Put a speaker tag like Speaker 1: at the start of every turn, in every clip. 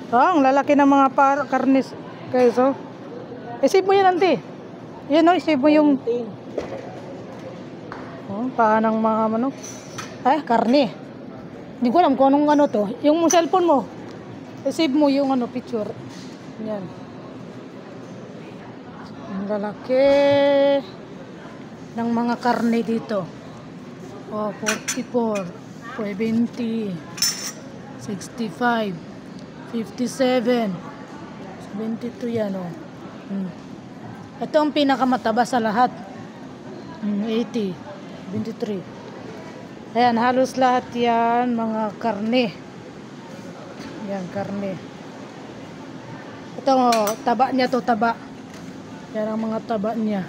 Speaker 1: Ang lalaki ng mga karnis. Guys, oh. Isave mo yan, auntie. Yan, oh. Isave mo yung... Oh, paa ng mga manok. Ay, karne. Hindi ko alam kung anong ano to. Yung cellphone mo. Isave mo yung ano, picture. Yan. Ang lalaki ng mga karne dito. Oh, 44, 70, 65, 57, 72 yan, oh. Ito ang pinakamataba sa lahat. 80, 23. Ayan, halos lahat yan, mga karne. Yan, karne. Ito, oh, taba niya to, taba. Yan ang mga taba niya.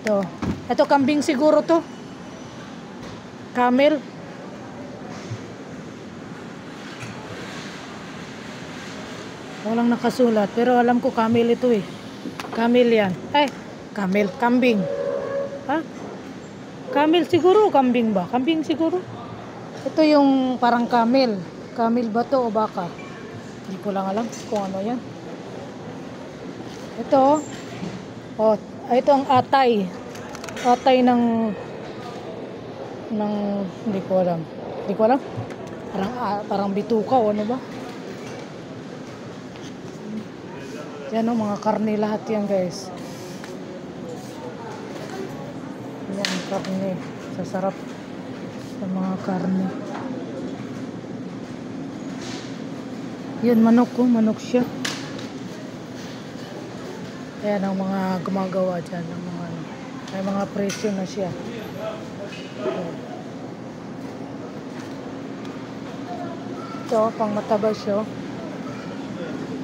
Speaker 1: Ito. Ito, kambing siguro to. Camel. Walang nakasulat. Pero alam ko camel ito eh. Camel yan. Ay, camel. Kambing. Ha? Camel siguro. Kambing ba? Kambing siguro. Ito yung parang camel. Camel ba to o baka? Hindi ko lang alam kung ano yan. Ito. Oh, ito ang atay. Atay ng hindi ko alam. Hindi ko alam. Parang bituka o ano ba? Yan o, mga karne lahat yan, guys. Yan, karne. Sasarap sa mga karne. Yan, manok ko. Manok siya. Yan ang mga gumagawa dyan. Ang mga, may mga presyo na siya. Ito, pang mataba siya.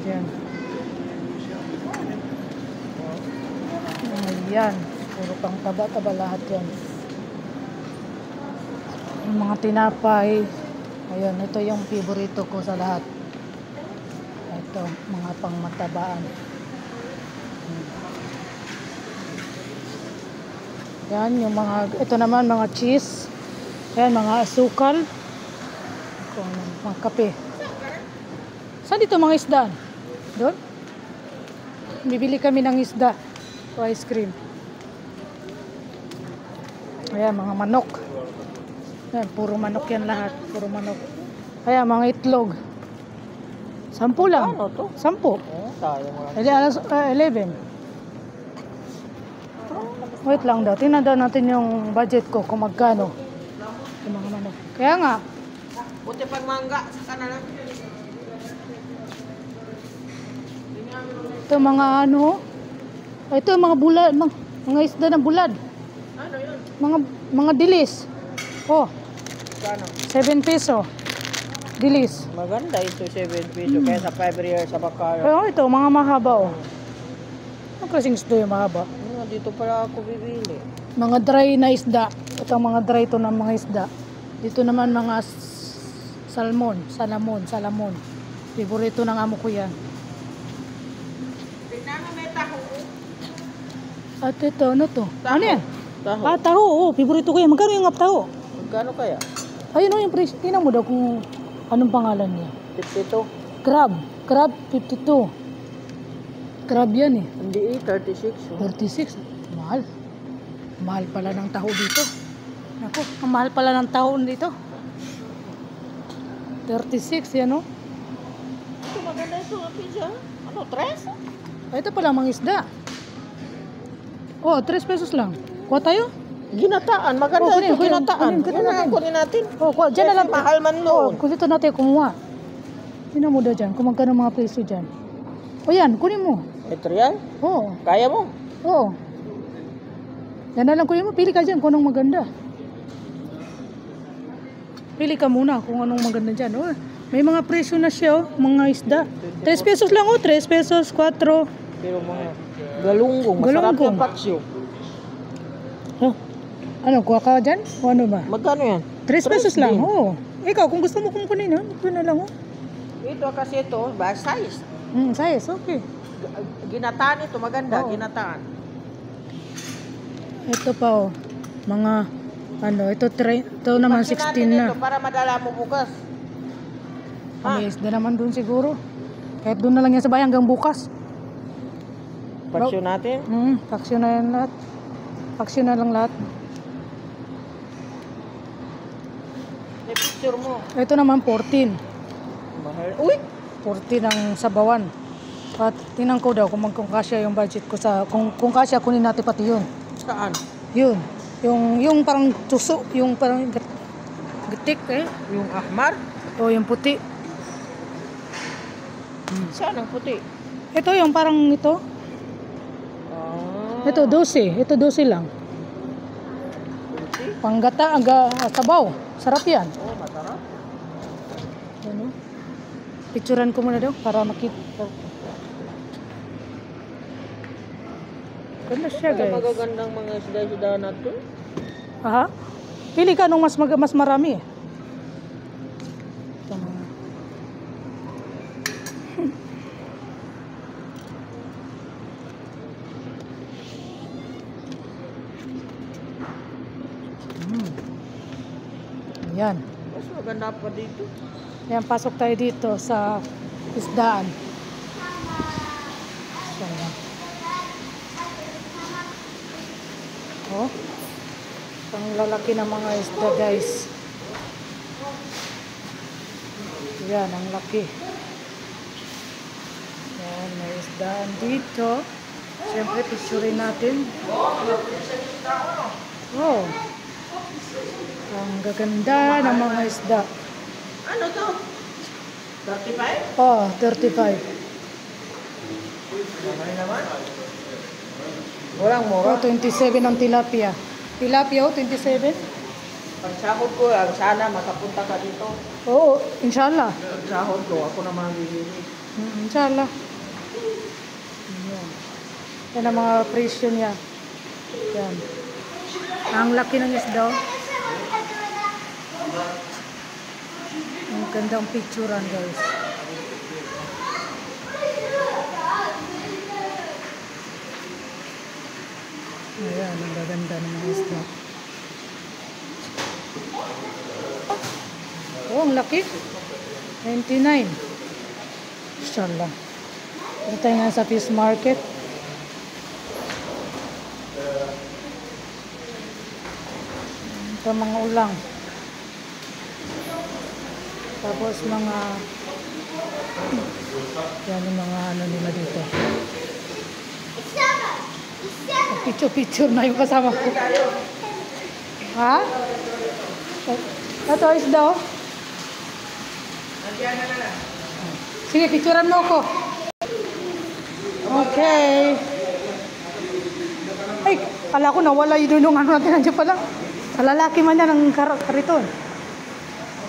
Speaker 1: Yan. Ayan. Puro pang taba-taba lahat yan. Yung mga tinapay. Ayun, ito yung favorito ko sa lahat. Ito, mga pang matabaan. Yan, yung mga, ito naman mga cheese. Yan, mga asukal. Mga kape. Saan dito mga isda? Doon? Bibili kami ng isda. O ice cream. Ayan, mga manok. Ayan, puro manok yan lahat. Puro manok. Ayan, mga itlog. 10 lang.
Speaker 2: Ano to?
Speaker 1: 10.
Speaker 2: Tayo
Speaker 1: 11. Wait lang daw. Tingnan daw natin yung budget ko kung magkano. Yung mga manok. Kaya nga.
Speaker 2: Buti pag mangga sa kanila.
Speaker 1: Ito mga ano. Ito mga bulad. Mga isda ng bulad.
Speaker 2: Ano yun?
Speaker 1: Mga dilis. Oh.
Speaker 2: Kano?
Speaker 1: 7 peso. Dilis.
Speaker 2: Maganda ito 7 peso kaya sa 5 years sa bakara.
Speaker 1: Pero ito mga mahaba oh. Ang klaseng isda yung mahaba.
Speaker 2: Dito pala ako bibili.
Speaker 1: Mga dry na isda. Ito ang mga dry to ng mga isda. Dito naman mga salamon. Favorito ng amo ko yan.
Speaker 2: Tingnan may taho.
Speaker 1: At ito, ano to?
Speaker 2: Taho.
Speaker 1: Ano yan?
Speaker 2: Taho.
Speaker 1: Ah, taho. Oh, favorito ko yan. Magkano yung taho?
Speaker 2: Magkano kaya?
Speaker 1: Ayun o yung presyo. Tingnan mo daw kung anong pangalan niya.
Speaker 2: 52.
Speaker 1: Crab. Crab 52. Crab yan eh.
Speaker 2: Hindi 36.
Speaker 1: 36. Mahal. Mahal pala ng taho dito. Naku, ang mahal pala ng taho dito. 36 yan o.
Speaker 2: Ito maganda ito ang pizza. Ano, 3?
Speaker 1: Ito pala mga isda. Oh, 3 pesos lang. Kuha tayo?
Speaker 2: Ginataan. Maganda
Speaker 1: Oh,
Speaker 2: ito ginataan.
Speaker 1: kunin
Speaker 2: natin.
Speaker 1: Oh, kuha. Diyan na lang.
Speaker 2: Mahal man
Speaker 1: Oh,
Speaker 2: noon.
Speaker 1: kung dito natin kumuha. Tingnan mo daw dyan. Kung magkano mga presyo dyan. O yan, kunin mo.
Speaker 2: Ito yan?
Speaker 1: Oo.
Speaker 2: Kaya mo?
Speaker 1: Oo. Yan na lang kunin mo. Pili ka dyan kung anong maganda. Pili ka muna kung anong maganda dyan. Oh, may mga presyo na siya. Oh, mga isda. 3 pesos lang. Oh, 3 pesos, 4.
Speaker 2: Pero mga galunggong. Masarap
Speaker 1: Galunggong.
Speaker 2: yung paksyo.
Speaker 1: Oh. Ano, kuha ka dyan? O ano ba?
Speaker 2: Magkano yan?
Speaker 1: 3 pesos
Speaker 2: din.
Speaker 1: lang. Oo. Ikaw, kung gusto mo kung kunin, ha? Ito na lang. Oh.
Speaker 2: Ito kasi ito, size.
Speaker 1: Size, okay.
Speaker 2: Ginataan ito, maganda.
Speaker 1: Oo.
Speaker 2: Ginataan.
Speaker 1: Ito pa, oh. Mga, ano, ito naman 16 na.
Speaker 2: Ito para madala mo bukas.
Speaker 1: May isda naman dun siguro. Kahit doon na lang yan sa bayan hanggang bukas.
Speaker 2: Paksyon natin.
Speaker 1: Paksyon na yan lahat. Paksyon na lang lahat.
Speaker 2: May picture mo.
Speaker 1: Ito naman 14.
Speaker 2: Mahal. Uy!
Speaker 1: 40 ng sabawan. At tingnan ko daw kung kasya yung budget ko sa kung kasya kunin natin pati yun.
Speaker 2: Saan?
Speaker 1: Yun. Yung parang tuso, yung parang getik
Speaker 2: Yung ahmar?
Speaker 1: o yung puti.
Speaker 2: Saan ang puti?
Speaker 1: Ito yung parang ito.
Speaker 2: Ah.
Speaker 1: Ito 12. Ito 12 lang.
Speaker 2: Puti?
Speaker 1: Panggata, sabaw. Sarap yan.
Speaker 2: Oh, masarap.
Speaker 1: Ano? Picturean ko muna daw para makita. Ganda siya, guys.
Speaker 2: Magagandang mga isda-isda natin.
Speaker 1: Aha. Pili ka nung mas marami. Ito mga. Ayan.
Speaker 2: Mas maganda pa dito.
Speaker 1: Ayan, pasok tayo dito sa isdaan. Ayan. Oh. Ang lalaki ng mga isda, guys. Yan, ang laki. Yan, may isdaan dito. Siyempre, picturein natin. Oh. Ang gaganda ng mga isda.
Speaker 2: Ano to? 35?
Speaker 1: Oh, 35.
Speaker 2: Mamay naman. Walang mura.
Speaker 1: Oh, 27 ang tilapia. Tilapia, oh, 27.
Speaker 2: Pagsahod ko, sana makapunta ka dito.
Speaker 1: Oo, inshallah.
Speaker 2: Pagsahod ko, ako naman bibili.
Speaker 1: Inshallah. Yan. Yan ang mga presyo niya. Yan. Ang laki ng isda. Ang gandang picturean, guys. Ayan, ang gaganda ng mga isda. Oh, ang laki. 99. Inshallah. Ito tayo nga sa fish market. Ito mga ulang. Tapos mga yan yung mga ano nila dito. Picture na yung kasama ko. Ha? Ito isda oh. Sige, picturean mo ako. Okay. Ay, kala ko nawala yun yung ano natin. Nandiyan pala. Sa lalaki man yan ang kariton.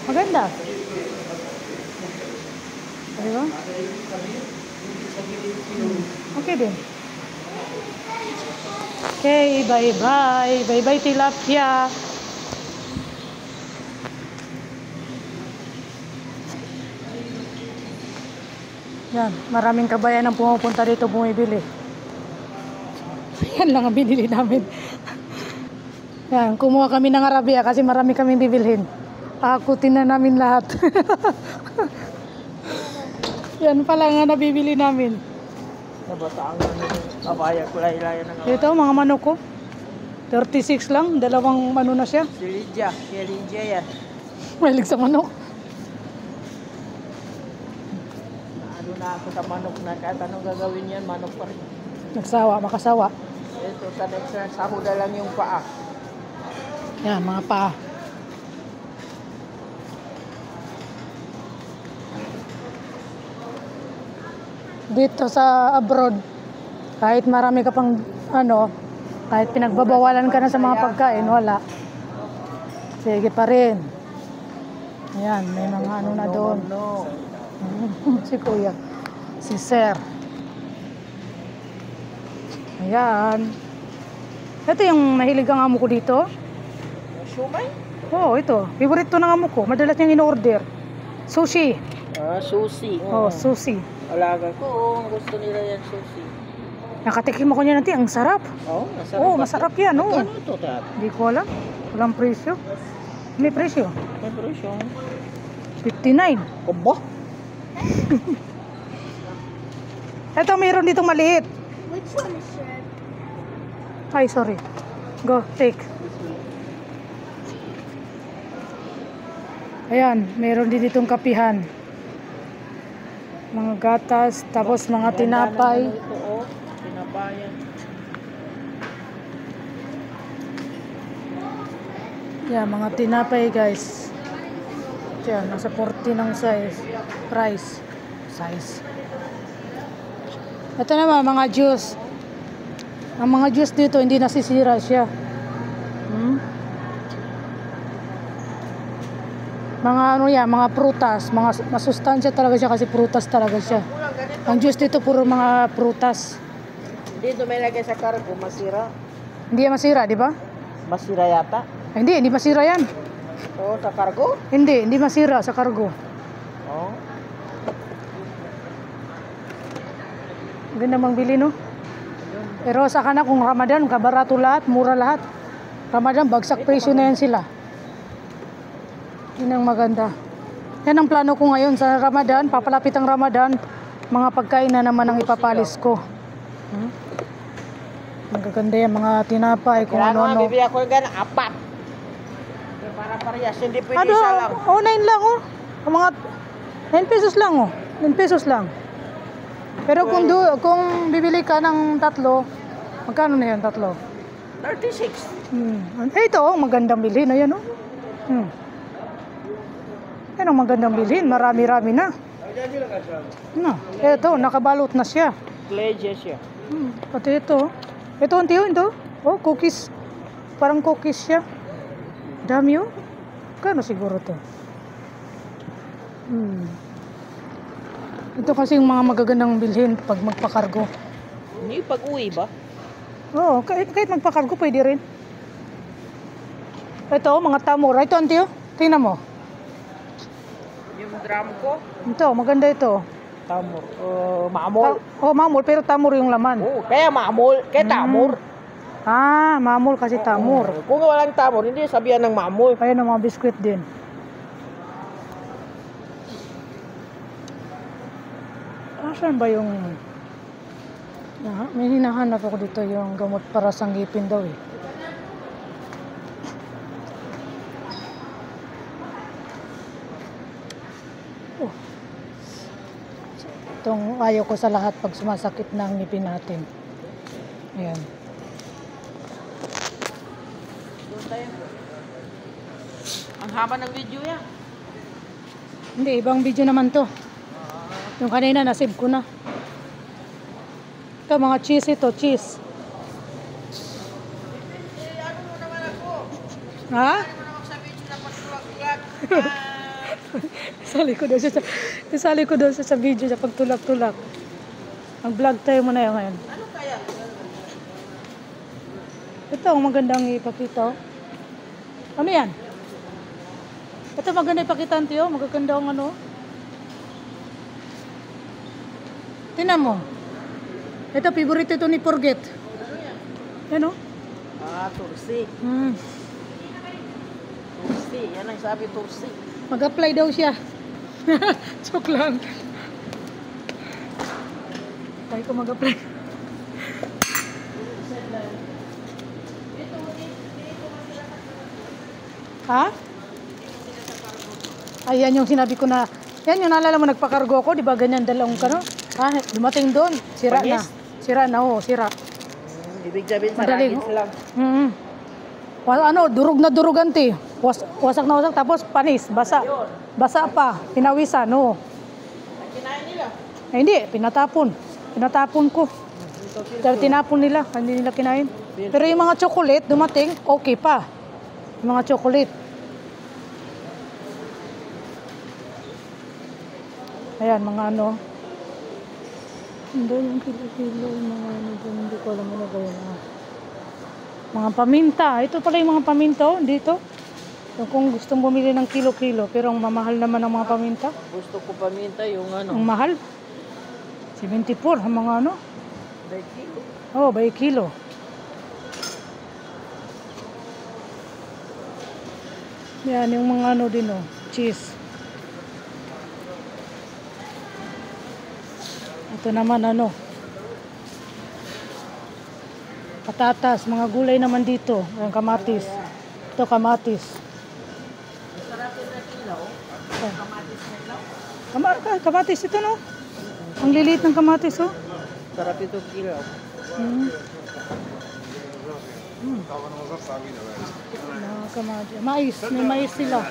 Speaker 1: Maganda. Diba? Okay din. Okay, bye-bye. Bye-bye, tilapia. Yan, maraming kabayan ang pumupunta dito bumibili. Yan lang ang binili namin. Yan, kumuha kami ng Arabia kasi marami kaming bibilhin. Akutin na namin lahat. Yan pala nga nabibili namin.
Speaker 2: Nabataan nga nito. Abaya ko laylaya ng abaya.
Speaker 1: Ito, mga manok ko. 36 lang. Dalawang ano na siya.
Speaker 2: Si Lydia yan.
Speaker 1: Mahilig sa manok.
Speaker 2: Ano na ako sa manok na kahit anong gagawin yan, manok pa rin.
Speaker 1: Makasawa.
Speaker 2: Ito sa next na sahod na lang yung paa.
Speaker 1: Yan, mga paa. Dito sa abroad, kahit marami ka pang ano, kahit pinagbabawalan ka na sa mga pagkain, wala. Sige pa rin. Ayan, may mga ano na doon.
Speaker 2: No.
Speaker 1: Si Kuya. Si Sir. Ayan. Ito yung nahilig ang amo ko dito.
Speaker 2: Shumay?
Speaker 1: Oo, ito. Favorite to ng amo ko. Madalas niyang in-order. Sushi.
Speaker 2: Ah, sushi.
Speaker 1: Oh, sushi.
Speaker 2: Alaga ko, gusto nila yan sushi.
Speaker 1: Nakatikim ako niya natin. Ang sarap.
Speaker 2: Oh, masarap.
Speaker 1: Oo, masarap yan. Oo.
Speaker 2: Ano ito, tat?
Speaker 1: Hindi ko alam. Walang presyo. May presyo.
Speaker 2: May presyo.
Speaker 1: 59.
Speaker 2: Obo?
Speaker 1: Ito, mayroon ditong maliit.
Speaker 3: Which one is red?
Speaker 1: Ay, sorry. Go, take. Ayan, mayroon din ditong kapihan. Mga gatas, tapos mga tinapay.
Speaker 2: Ito, oh. Tinapayan.
Speaker 1: Yan, mga tinapay guys. Yan, nasa 40 ng price. Ito naman, mga juice. Ang mga juice dito, hindi nasisira siya. Mga ano yan, mga prutas. Mga masustansya talaga siya kasi prutas talaga siya. Ang juice dito, puro mga prutas.
Speaker 2: Dito may lagay sa cargo, masira.
Speaker 1: Hindi yan masira, di ba?
Speaker 2: Masira yata.
Speaker 1: Ay, hindi masira yan.
Speaker 2: Oo, sa cargo?
Speaker 1: Hindi masira sa cargo.
Speaker 2: Oo.
Speaker 1: Ganda mangbili, no? Pero sa kana kung Ramadan, kabarato lahat, mura lahat. Ramadan, bagsak presyo na yan sila. Yun ang maganda. Yan ang plano ko ngayon sa Ramadan. Papalapit ang Ramadan, mga pagkain na naman ang ipapalis ko. Magaganda yan, mga tinapay, kung
Speaker 2: Kailangan
Speaker 1: ano-ano.
Speaker 2: bibili ako yung apat. Para parehas, hindi pwede
Speaker 1: Ano?
Speaker 2: isa lang.
Speaker 1: 9 lang, oh. Ang mga 9 pesos lang, oh. 9 pesos lang. Pero kung bibili ka ng tatlo, magkano na yan, tatlo?
Speaker 2: 36.
Speaker 1: Ito, oh, magandang bilhin. Ayan, oh. Yan ang magandang bilhin. Marami-rami na. Ito, nakabalot na siya.
Speaker 2: Pledge siya.
Speaker 1: Pati ito. Ito, ito. Oh, cookies. Parang cookies siya. Dami, oh. Kano siguro to? Ito kasi yung mga magagandang bilhin pag magpakargo.
Speaker 2: Hindi pag-uwi ba?
Speaker 1: Oo, kahit magpakargo pwede rin. Ito, mga tamura. Ito, auntie, oh. Tingnan mo.
Speaker 2: Yung drum ko?
Speaker 1: Ito, maganda ito.
Speaker 2: Tamor. Mamol.
Speaker 1: Mamul, pero tamur yung laman.
Speaker 2: Oo, kaya mamol. Kaya tamor.
Speaker 1: Mamul kasi tamur.
Speaker 2: Kung walang tamor, hindi sabihan ng mamol.
Speaker 1: Ayan ang mga biskwit din. Saan ba yung... may hinahanap ako dito yung gamot para sa ngipin daw eh. Oh. Itong ayaw ko sa lahat pag sumasakit na ang ngipin natin. Ayan.
Speaker 2: Doon tayo. Ang haba ng video yan.
Speaker 1: Hindi, ibang video naman to. Yung kanina, nasave ko na. Ito, mga cheese ito, cheese.
Speaker 2: Ano mo naman ako?
Speaker 1: Ha?
Speaker 2: Ano mo naman sa video na pagtulak-tulak?
Speaker 1: Isali ko daw sa video sa pagtulak-tulak. Ang vlog tayo muna yun ngayon.
Speaker 2: Ano kaya?
Speaker 1: Ito, ang magandang ipakita. Ano yan? Ito maganda ipakita, Tiyo. Magaganda ang ano. Tingnan mo. Ito, favorite ito ni Forget. Yan o.
Speaker 2: Tursi. Tursi. Yan ang sabi, tursi.
Speaker 1: Mag-apply daw siya. Joke lang. Tayo ko mag-apply. Ha? Ayan yung sinabi ko na, yan yung naalala mo nagpakargo ko, di ba ganyan dalawang kano? Dumating doon, sira na. Sira na, oo, sira.
Speaker 2: Ibig sabihin,
Speaker 1: Madaling.
Speaker 2: saragit lang.
Speaker 1: Durog na duruganti. Wasak na wasak, tapos panis, basa. Basa pa, pinawisan, oo.
Speaker 2: Kinain nila.
Speaker 1: Hindi, pinatapon. Pinatapon ko. Pero tinapon nila, hindi nila kinain. Pero yung mga chocolate, dumating, okay pa. Yung mga chocolate. Ayan, mga ano. Hindi yung kilo-kilo, mga ano dyan, hindi ko alam ano ba yun. Mga paminta. Ito pala yung mga paminta, oh, dito. So, kung gustong bumili ng kilo-kilo, pero ang mamahal naman ng mga paminta.
Speaker 2: Gusto ko paminta yung ano.
Speaker 1: Ang mahal. 74, ang mga ano.
Speaker 2: By kilo.
Speaker 1: Oh, by kilo. Yan, yung mga ano din, oh, cheese. Ito naman, ano, Patatas, mga gulay naman dito. Ayan, kamatis. Ito, kamatis.
Speaker 2: Sarap yung nakilaw.
Speaker 1: Ayan.
Speaker 2: Kamatis na ilaw.
Speaker 1: Kamatis ito, no? Ang liliit ng kamatis, oh.
Speaker 2: Sarap ito kilaw.
Speaker 1: Mm. Mga kamatis. Mais, may mais sila.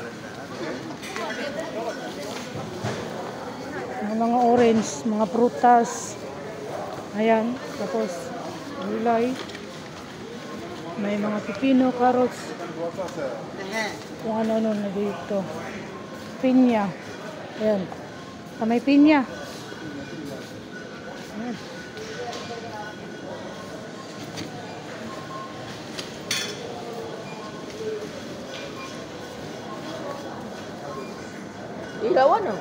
Speaker 1: Mga orange, mga prutas. Ayan, tapos gulay. May mga pipino, carrots. Kung ano-ano na dito. Pinya. Ayan. May pinya. Ayan.
Speaker 2: Ilaw ano?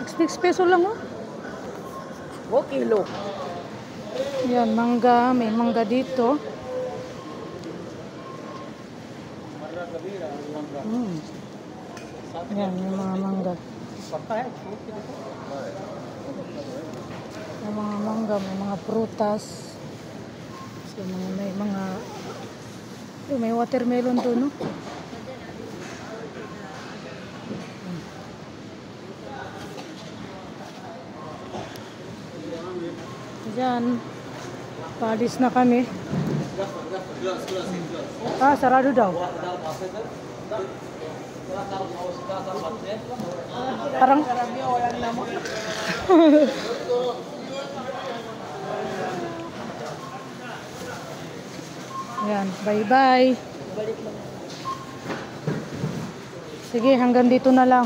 Speaker 1: 66 peso lang, oh.
Speaker 2: O kilo.
Speaker 1: Yan, mangga. May mangga dito. Yan, may mga mangga. May mga mangga, may mga prutas. So, may watermelon doon, no? Diyan, paalis na kami. Sarado daw. Parang
Speaker 2: Karabyo, walang lamok.
Speaker 1: Yan, bye-bye.
Speaker 2: Balik mo na.
Speaker 1: Sige, hanggang dito na lang.